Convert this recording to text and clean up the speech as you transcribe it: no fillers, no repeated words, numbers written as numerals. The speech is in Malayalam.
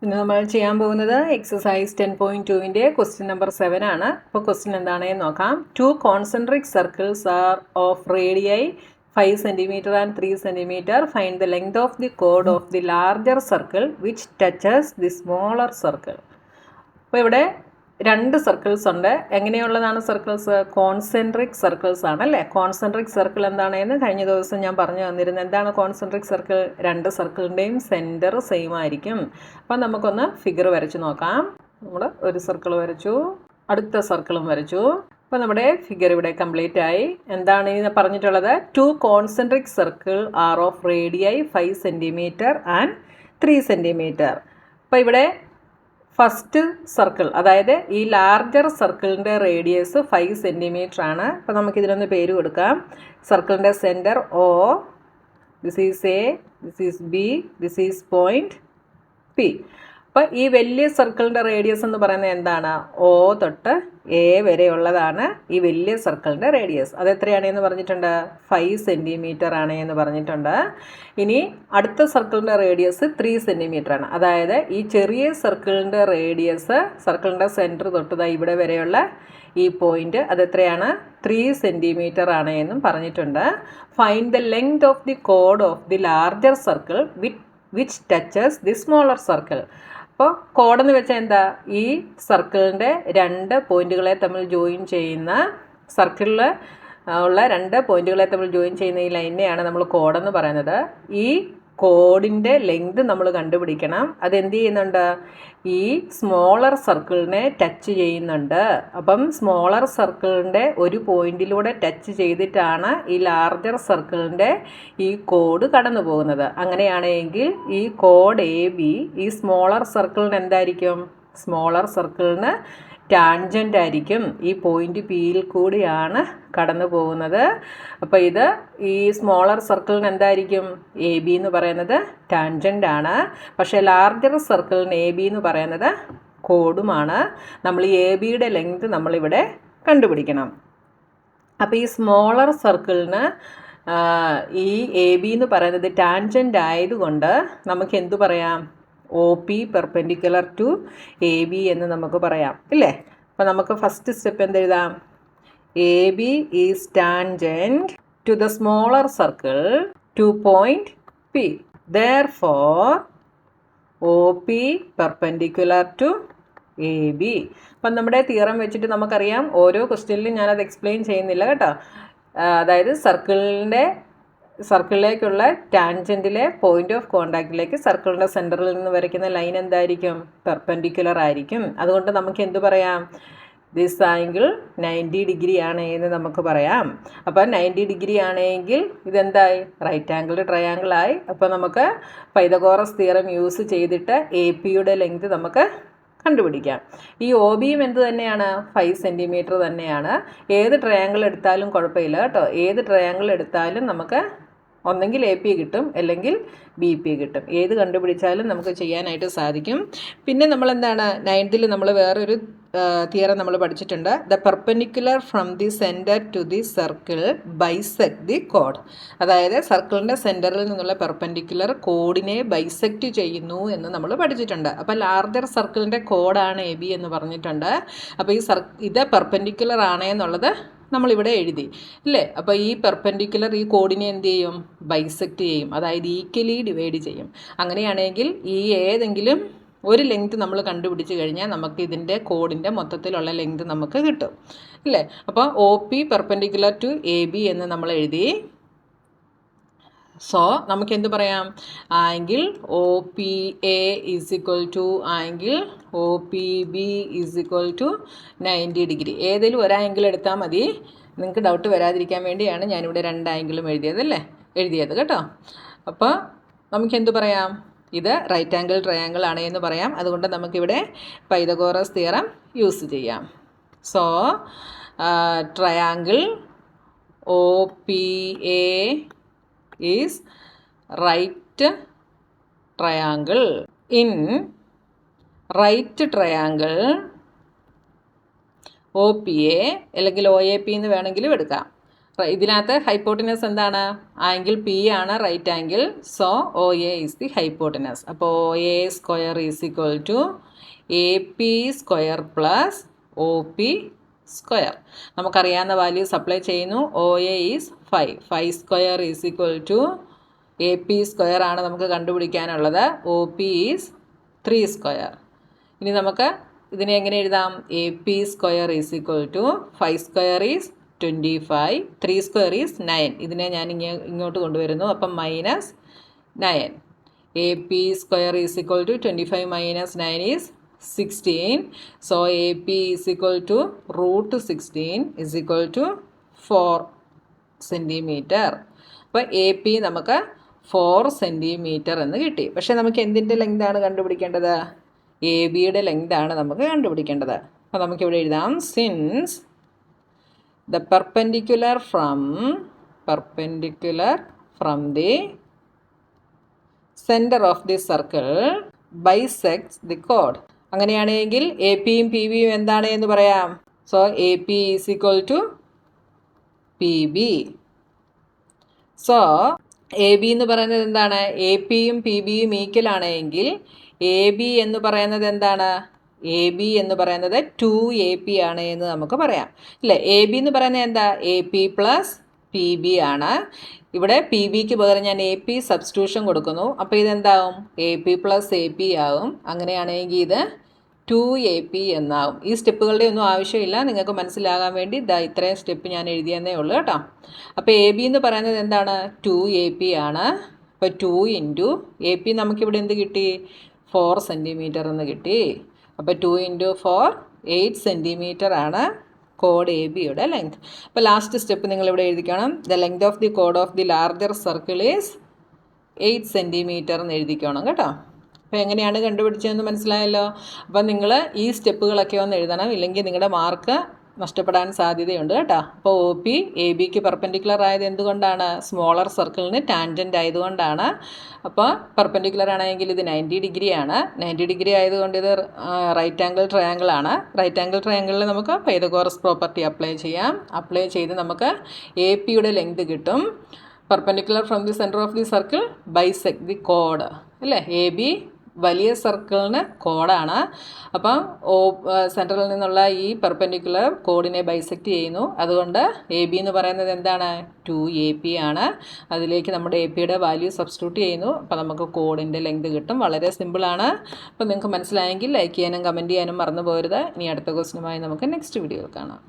ഇന്ന് നമ്മൾ ചെയ്യാൻ പോകുന്നത് എക്സസൈസ് 10.2-ൻ്റെ ക്വസ്റ്റ്യൻ നമ്പർ 7 ആണ്. അപ്പോൾ ക്വസ്റ്റ്യൻ എന്താണെന്ന് നോക്കാം. 2 concentric circles are of radii 5 cm and 3 cm. Find the length of the chord of the larger circle which touches the smaller circle. അപ്പോൾ ഇവിടെ രണ്ട് സർക്കിൾസ് ഉണ്ട്. എങ്ങനെയുള്ളതാണ് സർക്കിൾസ്? കോൺസെൻട്രിക് സർക്കിൾസ് ആണ് അല്ലേ. കോൺസെൻട്രിക് സർക്കിൾ എന്താണെന്ന് കഴിഞ്ഞ ദിവസം ഞാൻ പറഞ്ഞു തന്നിരുന്നു. എന്താണ് കോൺസെൻട്രിക് സർക്കിൾ? രണ്ട് സർക്കിളിൻ്റെയും സെൻറ്റർ സെയിം ആയിരിക്കും. അപ്പം നമുക്കൊന്ന് ഫിഗർ വരച്ച് നോക്കാം. നമ്മൾ ഒരു സർക്കിൾ വരച്ചു, അടുത്ത സർക്കിളും വരച്ചു. അപ്പോൾ നമ്മുടെ ഫിഗർ ഇവിടെ കംപ്ലീറ്റ് ആയി. എന്താണ് ഇനി പറഞ്ഞിട്ടുള്ളത്? 2 concentric circle are of radii 5 cm and 3 cm. അപ്പോൾ ഇവിടെ ഫസ്റ്റ് സർക്കിൾ, അതായത് ഈ ലാർജർ സർക്കിളിൻ്റെ റേഡിയസ് 5 cm ആണ്. അപ്പോൾ നമുക്കിതിനൊന്ന് പേര് കൊടുക്കാം. സർക്കിളിൻ്റെ centre O, this is A, this is B, this is point P. അപ്പോൾ ഈ വലിയ സർക്കിളിൻ്റെ റേഡിയസ് എന്ന് പറയുന്നത് എന്താണ്? O തൊട്ട് A വരെയുള്ളതാണ് ഈ വലിയ സർക്കിളിൻ്റെ റേഡിയസ്. അതെത്രയാണെന്ന് പറഞ്ഞിട്ടുണ്ട്? 5 cm ആണ് എന്ന് പറഞ്ഞിട്ടുണ്ട്. ഇനി അടുത്ത സർക്കിളിൻ്റെ റേഡിയസ് 3 cm ആണ്. അതായത് ഈ ചെറിയ സർക്കിളിൻ്റെ റേഡിയസ്, സർക്കിളിൻ്റെ സെൻറ്റർ തൊട്ട് ഇവിടെ വരെയുള്ള ഈ പോയിൻ്റ് അതെത്രയാണ്? 3 cm ആണ് എന്നും പറഞ്ഞിട്ടുണ്ട്. Find the length of the കോഡ് of the larger circle which touches the smaller circle. അപ്പോൾ കോഡെന്ന് വെച്ചാൽ എന്താ? ഈ സർക്കിളിൻ്റെ രണ്ട് പോയിന്റുകളെ തമ്മിൽ ജോയിൻ ചെയ്യുന്ന, സർക്കിളിൽ ഉള്ള രണ്ട് പോയിന്റുകളെ തമ്മിൽ ജോയിൻ ചെയ്യുന്ന ഈ ലൈനെയാണ് നമ്മൾ കോഡെന്ന് പറയുന്നത്. ഈ കോഡിൻ്റെ ലെങ്ത് നമ്മൾ കണ്ടുപിടിക്കണം. അതെന്ത് ചെയ്യുന്നുണ്ട്? ഈ സ്മോളർ സർക്കിളിനെ ടച്ച് ചെയ്യുന്നുണ്ട്. അപ്പം സ്മോളർ സർക്കിളിൻ്റെ ഒരു പോയിന്റിലൂടെ ടച്ച് ചെയ്തിട്ടാണ് ഈ ലാർജർ സർക്കിളിൻ്റെ ഈ കോഡ് കടന്നു പോകുന്നത്. അങ്ങനെയാണെങ്കിൽ ഈ കോഡ് AB ഈ സ്മോളർ സർക്കിളിന് എന്തായിരിക്കും? സ്മോളർ സർക്കിളിന് ടാൻജൻ്റ് ആയിരിക്കും. ഈ പോയിന്റ് Pയിൽ കൂടിയാണ് കടന്നു പോകുന്നത്. അപ്പോൾ ഇത് ഈ സ്മോളർ സർക്കിളിന് എന്തായിരിക്കും? AB എന്ന് പറയുന്നത് ടാൻജൻ്റ് ആണ്. പക്ഷേ ലാർജർ സർക്കിളിന് AB എന്ന് പറയുന്നത് കോഡുമാണ്. നമ്മൾ ഈ ABയുടെ ലെങ്ത് നമ്മളിവിടെ കണ്ടുപിടിക്കണം. അപ്പോൾ ഈ സ്മോളർ സർക്കിളിന് ഈ AB എന്ന് പറയുന്നത് ടാൻജൻ്റ് ആയതുകൊണ്ട് നമുക്ക് എന്തു പറയാം? OP പെർപെൻഡിക്കുലർ ടു AB എന്ന് നമുക്ക് പറയാം ഇല്ലേ. അപ്പോൾ നമുക്ക് ഫസ്റ്റ് സ്റ്റെപ്പ് എന്തെഴുതാം? AB is tangent to the smaller circle to point P. Therefore OP perpendicular to AB. അപ്പം നമ്മുടെ തിയറം വെച്ചിട്ട് നമുക്കറിയാം. ഓരോ ക്വസ്റ്റ്യനിലും ഞാനത് എക്സ്പ്ലെയിൻ ചെയ്യുന്നില്ല കേട്ടോ. അതായത് സർക്കിളിലേക്കുള്ള ടാൻജൻറ്റിലെ പോയിന്റ് ഓഫ് കോണ്ടാക്റ്റിലേക്ക് സർക്കിളിൻ്റെ സെൻറ്ററിൽ നിന്ന് വരയ്ക്കുന്ന ലൈൻ എന്തായിരിക്കും? പെർപെൻഡിക്കുലർ ആയിരിക്കും. അതുകൊണ്ട് നമുക്ക് എന്തു പറയാം? ദിസ് ആംഗിൾ 90 ഡിഗ്രി ആണ് എന്ന് നമുക്ക് പറയാം. അപ്പോൾ 90 ഡിഗ്രി ആണെങ്കിൽ ഇതെന്തായി? റൈറ്റ് ആംഗിൾ ട്രയാങ്കിൾ ആയി. അപ്പോൾ നമുക്ക് പൈതഗോറസ് തിയറം യൂസ് ചെയ്തിട്ട് APയുടെ ലെങ്ത് നമുക്ക് കണ്ടുപിടിക്കാം. ഈ OBയും എന്ത് തന്നെയാണ്? 5 cm തന്നെയാണ്. ഏത് ട്രയാങ്കിൾ എടുത്താലും കുഴപ്പമില്ല കേട്ടോ. ഏത് ട്രയാങ്കിൾ എടുത്താലും നമുക്ക് ഒന്നെങ്കിൽ AP കിട്ടും, അല്ലെങ്കിൽ BP കിട്ടും. ഏത് കണ്ടുപിടിച്ചാലും നമുക്ക് ചെയ്യാനായിട്ട് സാധിക്കും. പിന്നെ നമ്മൾ എന്താണ് 9th നമ്മൾ വേറൊരു തിയറം നമ്മൾ പഠിച്ചിട്ടുണ്ട്. The perpendicular from the centre to the circle bisect the കോഡ്. അതായത് സർക്കിളിൻ്റെ സെൻറ്ററിൽ നിന്നുള്ള പെർപെൻഡിക്കുലർ കോഡിനെ ബൈസെക്റ്റ് ചെയ്യുന്നു എന്ന് നമ്മൾ പഠിച്ചിട്ടുണ്ട്. അപ്പോൾ ലാർജർ സർക്കിളിൻ്റെ കോഡാണ് AB എന്ന് പറഞ്ഞിട്ടുണ്ട്. അപ്പോൾ ഇത് പെർപെൻഡിക്കുലർ ആണ് എന്നുള്ളത് നമ്മളിവിടെ എഴുതി അല്ലേ. അപ്പോൾ ഈ പെർപെൻഡിക്കുലർ ഈ കോഡിനെ എന്ത് ചെയ്യും? ബൈസെക്റ്റ് ചെയ്യും. അതായത് ഈക്വലി ഡിവൈഡ് ചെയ്യും. അങ്ങനെയാണെങ്കിൽ ഈ ഏതെങ്കിലും ഒരു ലെങ്ത് നമ്മൾ കണ്ടുപിടിച്ച് കഴിഞ്ഞാൽ നമുക്ക് ഇതിൻ്റെ കോഡിൻ്റെ മൊത്തത്തിലുള്ള ലെങ്ത് നമുക്ക് കിട്ടും അല്ലേ. അപ്പോൾ OP പെർപെൻഡിക്കുലർ ടു AB എന്ന് നമ്മൾ എഴുതി. സോ നമുക്ക് എന്ത് പറയാം? Angle OPA is equal to angle OPB is equal to 90 degree. ഏതെങ്കിലും ഒരു ആംഗിൾ എടുത്താൽ മതി. നിങ്ങൾക്ക് ഡൗട്ട് വരാതിരിക്കാൻ വേണ്ടിയാണ് ഞാനിവിടെ രണ്ട് ആംഗിളും എഴുതിയത് കേട്ടോ. അപ്പോൾ നമുക്ക് എന്ത് പറയാം? ഇത് റൈറ്റ് ആംഗിൾ ട്രയാങ്കിൾ ആണ് എന്ന് പറയാം. അതുകൊണ്ട് നമുക്കിവിടെ പൈതഗോറസ് തിയറം യൂസ് ചെയ്യാം. So triangle OPA is right triangle. In right triangle OPA അല്ലെങ്കിൽ OAP എന്ന് വേണമെങ്കിലും എടുക്കാം. ഇതിനകത്ത് ഹൈപ്പോട്ടിനസ് എന്താണ്? ആംഗിൾ പി ആണ് right angle. So O A is the hypotenuse. അപ്പോൾ O A square is equal to A P square plus O P square. നമുക്കറിയാവുന്ന വാല്യൂസ് അപ്ലൈ ചെയ്യുന്നു. O A is 5. 5 square is equal to A P square ആണ് നമുക്ക് കണ്ടുപിടിക്കാനുള്ളത്. O P is 3 square. ഇനി നമുക്ക് ഇതിനെ എങ്ങനെ എഴുതാം? A P square is equal to 5 square is 25, 3 square is 9. ഇതിനെ ഞാൻ ഇങ്ങോട്ട് കൊണ്ടുവരുന്നു. അപ്പം -9. A P square is equal to 25 minus 9 is 16. So A P is equal to √16 is equal to 4 centimetre. അപ്പോൾ എ പി നമുക്ക് 4 സെൻറ്റിമീറ്റർ എന്ന് കിട്ടി. പക്ഷേ നമുക്ക് എന്തിൻ്റെ ലെങ്താണ് കണ്ടുപിടിക്കേണ്ടത്? എ ബിയുടെ ലെങ്താണ് നമുക്ക് കണ്ടുപിടിക്കേണ്ടത്. അപ്പോൾ നമുക്കിവിടെ എഴുതാം, since the perpendicular from the center of the circle bisects the chord. അങ്ങനെയാണെങ്കിൽ എ പിയും പി ബിയും എന്താണ് എന്ന് പറയാം? So A P is equal to P B. So A B എന്ന് പറയുന്നത് എന്താണ്? എ പിയും പി ബിയും ഈക്വൽ ആണെങ്കിൽ എ ബി എന്ന് പറയുന്നത് എന്താണ്? എ ബി എന്ന് പറയുന്നത് 2AP ആണ് എന്ന് നമുക്ക് പറയാം, അല്ലേ? എ ബി എന്ന് പറയുന്നത് എന്താ? A P plus P B ആണ്. ഇവിടെ പി ബിക്ക് പകരം ഞാൻ എ പി സബ്സ്റ്റിറ്റ്യൂഷൻ കൊടുക്കുന്നു. അപ്പോൾ ഇതെന്താവും? A P plus A P ആവും. അങ്ങനെയാണെങ്കിൽ ഇത് 2AP എന്നാവും. ഈ സ്റ്റെപ്പുകളുടെ ഒന്നും ആവശ്യമില്ല, നിങ്ങൾക്ക് മനസ്സിലാകാൻ വേണ്ടി ഇത്രയും സ്റ്റെപ്പ് ഞാൻ എഴുതിയെന്നേ ഉള്ളൂ കേട്ടോ. അപ്പോൾ എ ബി എന്ന് പറയുന്നത് എന്താണ്? 2AP ആണ്. അപ്പോൾ 2 ഇൻറ്റു എ പി നമുക്കിവിടെ എന്ത് കിട്ടി? 4 സെൻറ്റിമീറ്റർ എന്ന് കിട്ടി. അപ്പോൾ 2 ഇൻറ്റു 4 8 സെൻറ്റിമീറ്റർ ആണ് കോഡ് എ ബിയുടെ ലെങ്ത്. അപ്പോൾ ലാസ്റ്റ് സ്റ്റെപ്പ് നിങ്ങളിവിടെ എഴുതിക്കണം. ദ ലെങ്ത് ഓഫ് ദി കോഡ് of the larger circle is 8 centimetre എന്ന് എഴുതിക്കണം കേട്ടോ. അപ്പോൾ എങ്ങനെയാണ് കണ്ടുപിടിച്ചതെന്ന് മനസ്സിലായല്ലോ. അപ്പോൾ നിങ്ങൾ ഈ സ്റ്റെപ്പുകളൊക്കെ ഒന്ന് എഴുതണം, ഇല്ലെങ്കിൽ നിങ്ങളുടെ മാർക്ക് നഷ്ടപ്പെടാൻ സാധ്യതയുണ്ട് കേട്ടോ. അപ്പോൾ ഒ പി എ ബിക്ക് പെർപെൻഡിക്കുലർ ആയത് എന്തുകൊണ്ടാണ്? സ്മോളർ സർക്കിളിന് ടാൻജൻ്റ് ആയതുകൊണ്ടാണ്. അപ്പോൾ പെർപെൻഡിക്കുലർ ആണെങ്കിൽ ഇത് 90 ഡിഗ്രി ആണ്. 90 ഡിഗ്രി ആയതുകൊണ്ട് ഇത് റൈറ്റ് ആംഗിൾ ട്രയാങ്കിൾ ആണ്. റൈറ്റ് ആംഗിൾ ട്രയാങ്കിളിൽ നമുക്ക് പൈതഗോറസ് പ്രോപ്പർട്ടി അപ്ലൈ ചെയ്യാം. അപ്ലൈ ചെയ്ത് നമുക്ക് എ പിയുടെ ലെങ്ത് കിട്ടും. Perpendicular from the centre of the circle bisect the code, അല്ലേ? എ ബി വലിയ സർക്കിളിന് കോഡാണ്. അപ്പം സെൻറ്ററിൽ നിന്നുള്ള ഈ പെർപെൻഡിക്കുലർ കോഡിനെ ബൈസെക്റ്റ് ചെയ്യുന്നു. അതുകൊണ്ട് എ ബി എന്ന് പറയുന്നത് എന്താണ്? 2AP ആണ്. അതിലേക്ക് നമ്മുടെ എ പിയുടെ വാല്യൂ സബ്സ്റ്റിറ്റ്യൂട്ട് ചെയ്യുന്നു. അപ്പോൾ നമുക്ക് കോഡിൻ്റെ ലെങ്ത് കിട്ടും. വളരെ സിമ്പിളാണ്. അപ്പോൾ നിങ്ങൾക്ക് മനസ്സിലായെങ്കിൽ ലൈക്ക് ചെയ്യാനും കമൻറ്റ് ചെയ്യാനും മറന്നു പോകരുത്. ഇനി അടുത്ത ക്വസ്റ്റ്യനുമായി നമുക്ക് നെക്സ്റ്റ് വീഡിയോയിൽ കാണാം.